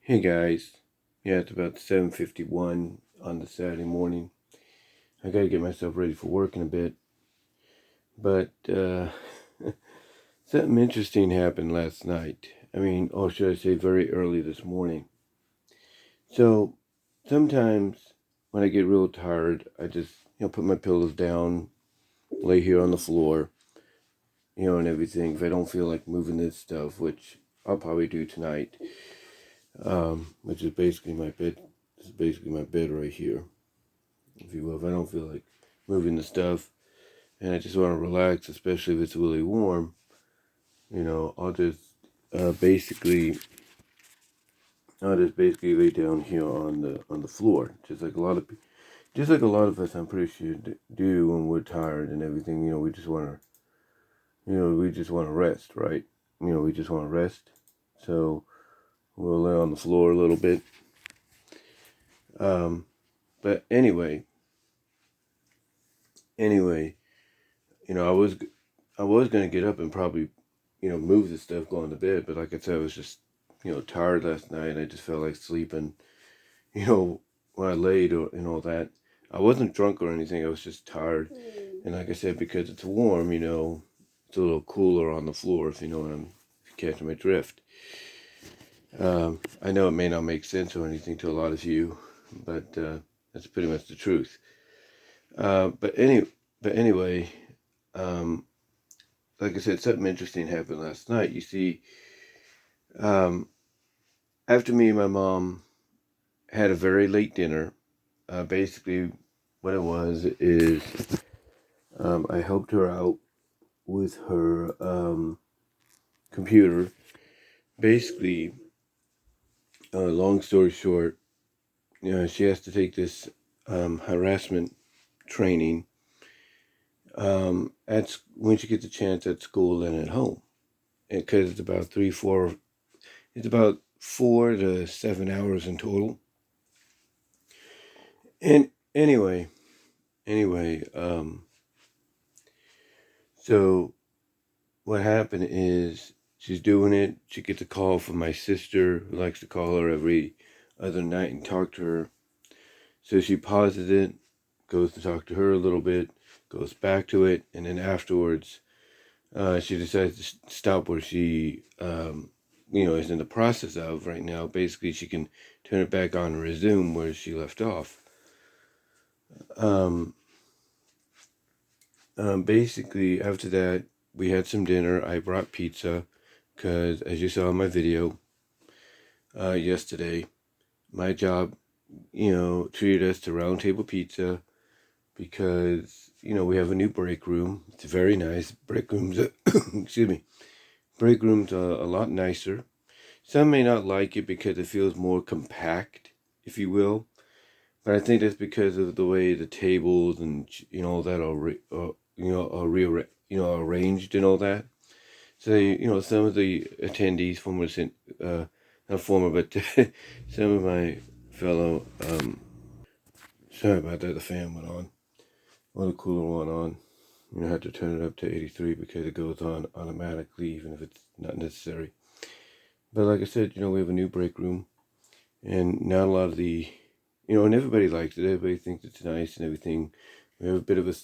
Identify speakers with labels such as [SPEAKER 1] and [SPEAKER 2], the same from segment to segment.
[SPEAKER 1] Hey guys, yeah, it's about 7:51 on the Saturday morning. I gotta get myself ready for work in a bit, but something interesting happened last night. Or should I say very early this morning. So, sometimes when I get real tired, I just, put my pillows down, lay here on the floor, and everything. If I don't feel like moving this stuff, which I'll probably do tonight, which is basically my bed. This is basically my bed right here, if you will. If I don't feel like moving the stuff and I just want to relax, especially if it's really warm, I'll just uh, basically basically lay down here on the floor, just like a lot of us, I'm pretty sure, do when we're tired and everything. We just want to rest, right? We just want to rest. So we'll lay on the floor a little bit. Um, but anyway, I was gonna get up and probably, move the stuff, going to bed. But like I said, I was just, tired last night. I just felt like sleeping. When I laid and all that. I wasn't drunk or anything. I was just tired. And like I said, because it's warm, it's a little cooler on the floor. If you know what I'm, if you catch my drift. I know it may not make sense or anything to a lot of you, but that's pretty much the truth. Uh, but any, but anyway. Um, like I said, something interesting happened last night. You see, um, after me and my mom had a very late dinner, basically what it was is I helped her out with her computer. Basically, long story short, she has to take this harassment training at when she gets a chance at school and at home, because it's about it's about 4 to 7 hours in total. And anyway, so what happened is she's doing it. She gets a call from my sister, who likes to call her every other night and talk to her. So she pauses it, goes to talk to her a little bit, goes back to it, and then afterwards, she decides to stop where she, is in the process of right now. Basically, she can turn it back on and resume where she left off. Um, Basically, after that, we had some dinner. I brought pizza because, as you saw in my video yesterday, my job, treated us to round table pizza because, we have a new break room. It's very nice. Break rooms, excuse me, break rooms are a lot nicer. Some may not like it because it feels more compact, if you will. But I think that's because of the way the tables and all that are arranged and all that. So some of the attendees, not former, but some of my fellow, sorry about that. The fan went on, or the cooler went on. I had to turn it up to 83 because it goes on automatically, even if it's not necessary. But like I said, we have a new break room, and not a lot of the and everybody likes it. Everybody thinks it's nice and everything. We have a bit of a,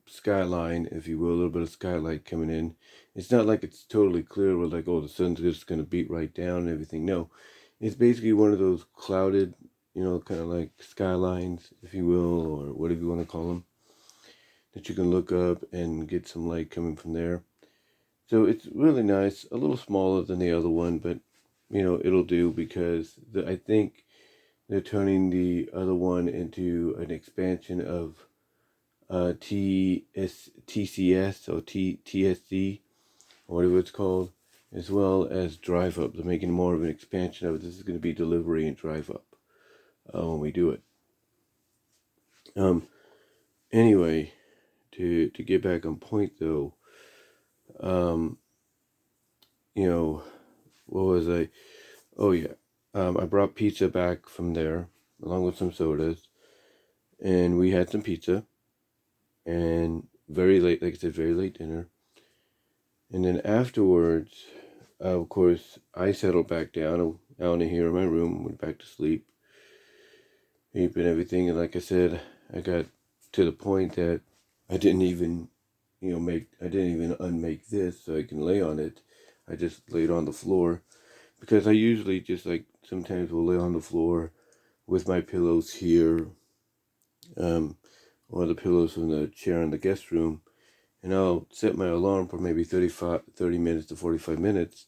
[SPEAKER 1] skyline, if you will, a little bit of skylight coming in. It's not like it's totally clear. We're like, oh, the sun's just going to beat right down and everything. No, it's basically one of those clouded, kind of like skylines, if you will, or whatever you want to call them, that you can look up and get some light coming from there. So it's really nice, a little smaller than the other one, but, it'll do because I think they're turning the other one into an expansion of TCS or TSC, or whatever it's called, as well as Drive Up. They're making more of an expansion of it. This is going to be delivery and Drive Up when we do it. Anyway, to get back on point though, um, what was I? Oh yeah, I brought pizza back from there along with some sodas, and we had some pizza. And very late, like I said, very late dinner. And then afterwards, of course, I settled back down. out in here in my room, went back to sleep, and everything. And like I said, I got to the point that I didn't even, I didn't even unmake this so I can lay on it. I just laid on the floor because I usually just like sometimes will lay on the floor with my pillows here, or the pillows from the chair in the guest room, and I'll set my alarm for maybe 30 minutes to 45 minutes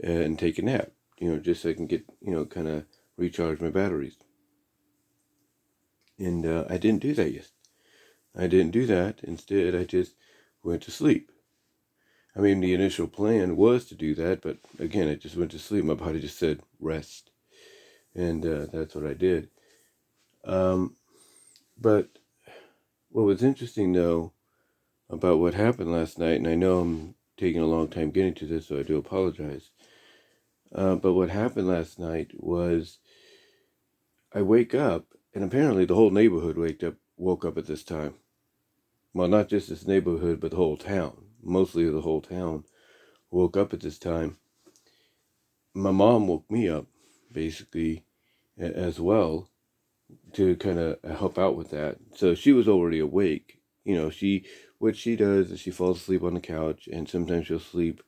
[SPEAKER 1] and take a nap, just so I can get, kind of recharge my batteries. And I didn't do that yet. I didn't do that. Instead, I just went to sleep. I mean, the initial plan was to do that, but again, I just went to sleep. My body just said rest. And that's what I did. But what was interesting, though, about what happened last night, and I know I'm taking a long time getting to this, so I do apologize. But what happened last night was I wake up, and apparently the whole neighborhood woke up at this time. Well, not just this neighborhood, but the whole town. Mostly the whole town woke up at this time. My mom woke me up, basically, as well, to kind of help out with that. So she was already awake. What she does is she falls asleep on the couch, and sometimes she'll sleep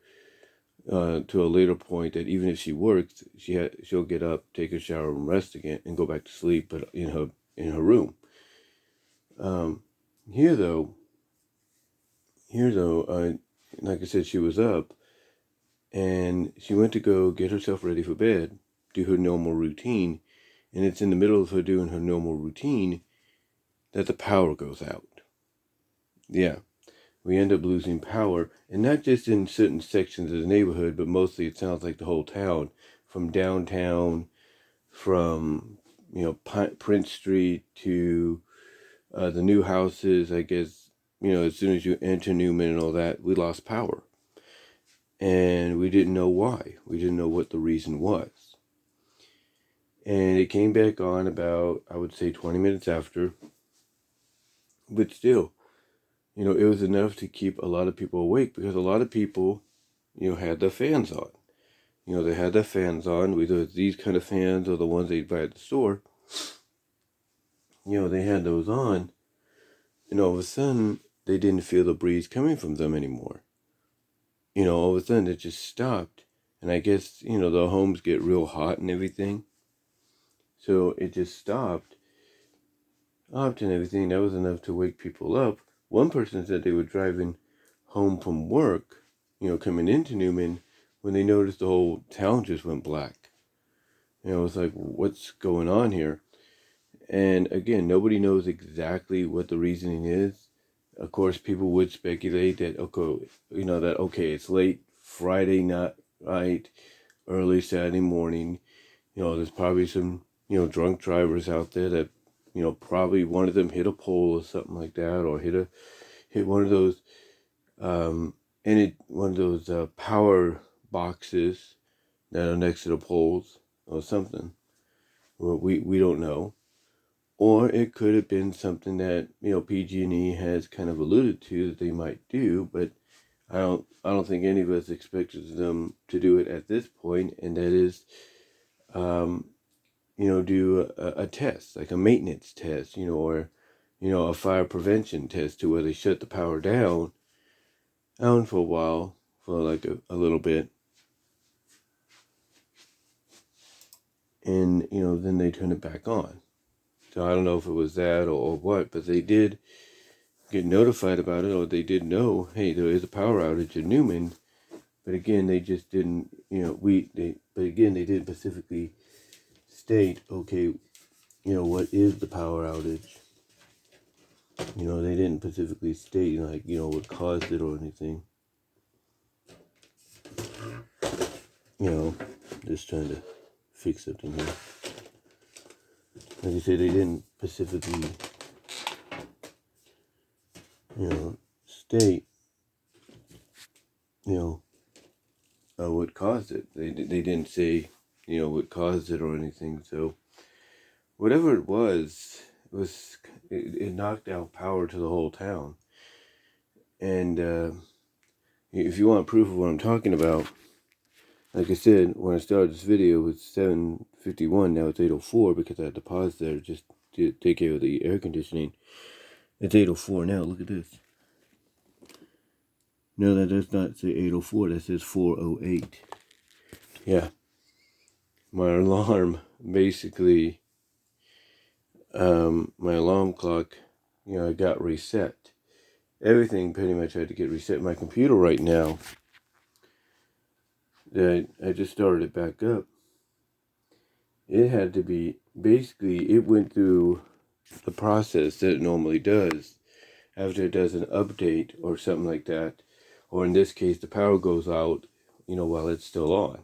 [SPEAKER 1] to a later point that even if she works, she'll get up, take a shower, and rest again, and go back to sleep, but in her room. Um, here though, like I said, she was up, and she went to go get herself ready for bed, do her normal routine, and it's in the middle of her doing her normal routine that the power goes out. Yeah, we end up losing power, and not just in certain sections of the neighborhood, but mostly it sounds like the whole town, from downtown, from Prince Street to the new houses. I guess as soon as you enter Newman and all that, we lost power, and we didn't know why. We didn't know what the reason was, and it came back on about, I would say, 20 minutes after, but still. It was enough to keep a lot of people awake because a lot of people, had their fans on. They had their fans on. Whether these kind of fans or the ones they buy at the store, they had those on. And all of a sudden, they didn't feel the breeze coming from them anymore. All of a sudden, it just stopped. And I guess, the homes get real hot and everything. So it just stopped and everything. That was enough to wake people up. One person said they were driving home from work, coming into Newman, when they noticed the whole town just went black. It was like, what's going on here? And again, nobody knows exactly what the reasoning is. Of course, people would speculate that, okay, it's late Friday night, early Saturday morning. There's probably some, drunk drivers out there that, probably one of them hit a pole or something like that, or hit one of those, one of those power boxes that are next to the poles or something. Well, we don't know. Or it could have been something that, PG&E has kind of alluded to that they might do, but I don't think any of us expected them to do it at this point, and that is, do a test, like a maintenance test, or, a fire prevention test to where they shut the power down for a while, for like a little bit, and, then they turn it back on. So I don't know if it was that or what, but they did get notified about it, or they did know, hey, there is a power outage in Newman. But again, they just didn't, they didn't specifically state, okay, what is the power outage? They didn't specifically state, like, what caused it or anything. Just trying to fix something here. Like I said, they didn't specifically, state, what caused it. They didn't say, what caused it or anything. So whatever it was, it knocked out power to the whole town. And if you want proof of what I'm talking about, Like I said, when I started this video, it was 7:51. Now it's 8:04 because I had to pause there just to take care of the air conditioning. It's 8:04 now. Look at this. No, that does not say 8:04. That says 4:08. Yeah. My alarm, basically, my alarm clock, got reset. Everything pretty much had to get reset. My computer right now, that I just started it back up, it had to be, basically, it went through the process that it normally does after it does an update or something like that, or in this case, the power goes out, while it's still on.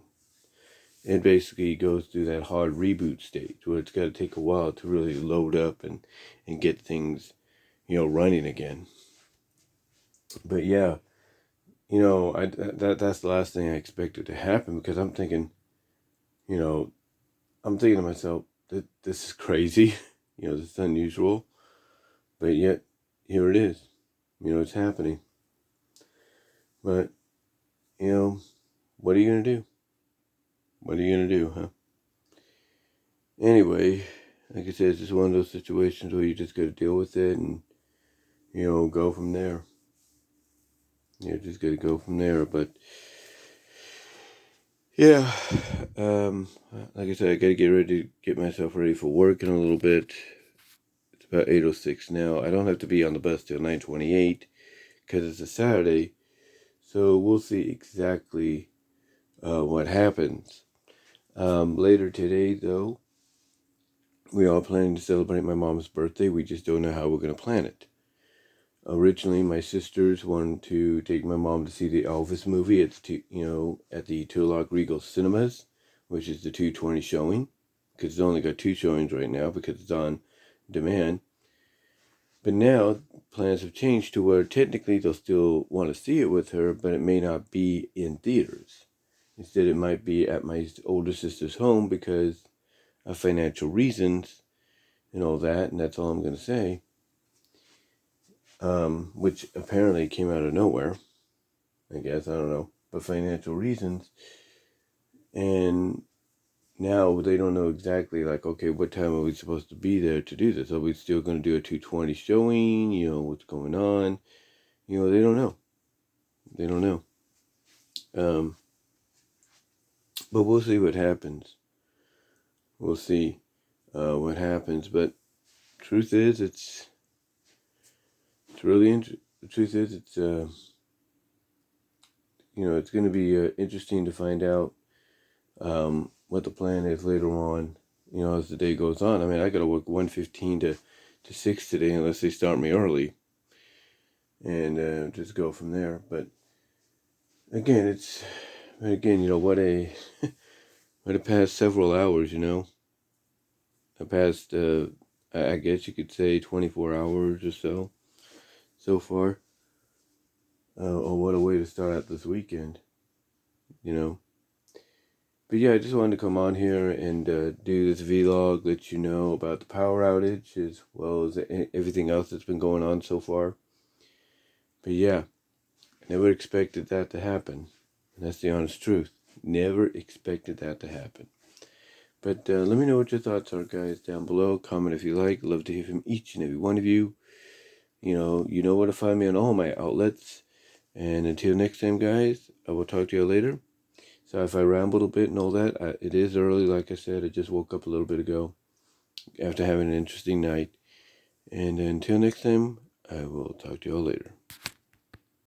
[SPEAKER 1] It basically goes through that hard reboot stage where it's got to take a while to really load up and get things, running again. But yeah, that's the last thing I expected to happen, because I'm thinking, to myself that this is crazy, this is unusual, but yet here it is, it's happening. But what are you gonna do? What are you gonna do, huh? Anyway, like I said, it's just one of those situations where you just got to deal with it and go from there. Just got to go from there. But yeah, like I said, I got to get ready to get myself ready for work in a little bit. It's about 8:06 now. I don't have to be on the bus till 9:28 because it's a Saturday. So we'll see exactly what happens. Later today, though, we are planning to celebrate my mom's birthday. We just don't know how we're going to plan it. Originally, my sisters wanted to take my mom to see the Elvis movie at the Turlock Regal Cinemas, which is the 2:20 showing, because it's only got 2 showings right now because it's on demand. But now plans have changed to where technically they'll still want to see it with her, but it may not be in theaters. Instead, it might be at my older sister's home because of financial reasons and all that, and that's all I'm going to say. Which apparently came out of nowhere, I guess, I don't know, but financial reasons. And now they don't know exactly, like, okay, what time are we supposed to be there to do this? Are we still going to do a 2:20 showing? What's going on? They don't know. They don't know. But we'll see what happens. We'll see what happens. But truth is, it's really interesting. The truth is, it's it's going to be interesting to find out what the plan is later on, as the day goes on. I mean, I got to work 1:15 to 6 today unless they start me early, and just go from there. But again, what a what a past several hours, the past I guess you could say 24 hours or so far. Or what a way to start out this weekend, But yeah, I just wanted to come on here and do this vlog, let you know about the power outage as well as everything else that's been going on so far. But yeah, I never expected that to happen. And that's the honest truth. Never expected that to happen. But let me know what your thoughts are, guys, down below. Comment if you like. Love to hear from each and every one of you. You know where to find me on all my outlets. And until next time, guys, I will talk to you later. So if I rambled a bit and all that, it is early, like I said. I just woke up a little bit ago after having an interesting night. And until next time, I will talk to you all later.